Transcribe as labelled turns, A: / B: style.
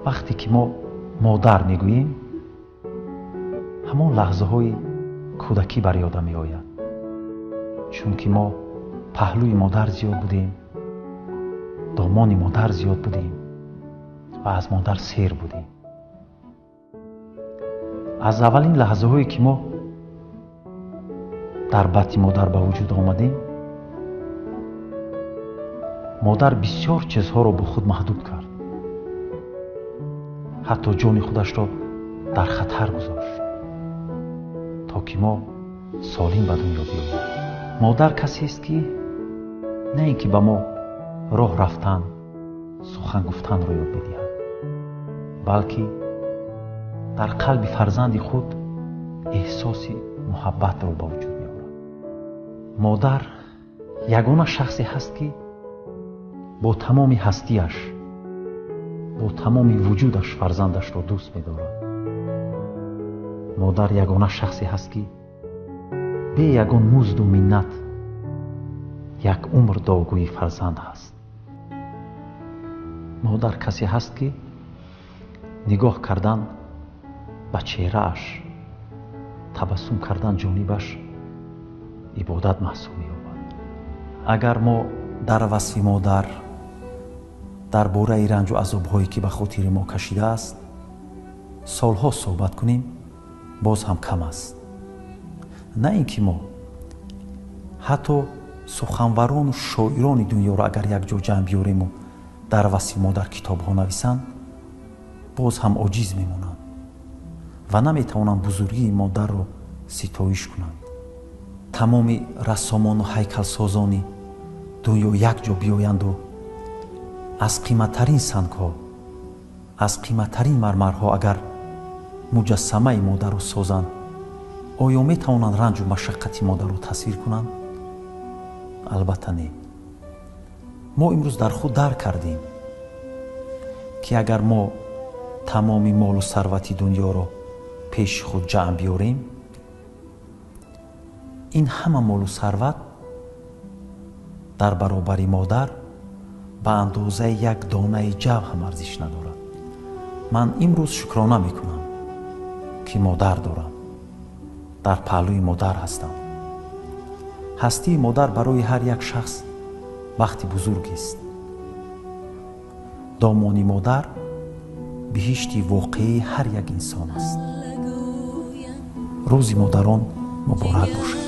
A: вақте ки мо модар мегӯем, ҳамон лаҳзаҳои кӯдакӣ бар ёдам меояд. чунки мо паҳлӯи модар зиёд будем, домони модар зиёд будем ва аз модар сер будем. аз аввалин лаҳзаҳое ки мо дар батни модар ба вуҷуд омадем, модар бисёр чизҳоро бо худ маҳдуд кард. ҳатто ҷони худашро дар хатар гузошт, то ки мо солим ба дунё биёем. модар касест ки на ин ки ба мо роҳ рафтан, сухан гуфтанро ёд медиҳад, балки дар қалби фарзанди худ эҳсоси муҳаббатро ба вуҷуд меорад. модар ягона шахсе ҳаст ки бо тамоми ҳастияш, бо тамоми вуҷудаш фарзандашро дӯст медорад. модар ягона шахсе ҳаст ки бе ягон музду миннат як умр догӯи фарзанд ҳаст. модар касе ҳаст ки нигоҳ кардан ба чеҳрааш, табассум кардан ҷонибаш ибодат маҳсуб меёбад. агар мо дар васфи модар дар бораи ранҷу азобҳое ки ба хотири мо кашидааст солҳо суҳбат кунем, боз ҳам кам аст. на ин ки мо ҳатто суханварону шоирони дунёро агар якҷо ҷамъ биёрему дар васфи модар китобҳо нависанд, боз ҳам оҷиз мемонанд ва наметавонанд бузургии модарро ситоиш кунанд. тамоми рассомону ҳайкалсозони дунё якҷо биёянду аз қиматтарин сангҳо, аз қиматтарин мармарҳо агар муҷассамаи модарро созанд, оё метавонанд ранҷу машаққати модарро тасвир кунанд? албатта не. мо имрӯз дар худ дарк кардем ки агар мо тамоми молу сарвати дунёро пеши худ ҷамъ биёрем, ин ҳама молу сарват дар баробари модар ба андозаи як донаи ҷав ҳам арзиш надорад. ман имрӯз шукрона мекунам ки модар дорам, дар паҳлӯи модар ҳастам. ҳастии модар барои ҳар як шахс бахти бузургест. домони модар биҳишти воқеии ҳар як инсон аст. рӯзи модарон муборак бошад.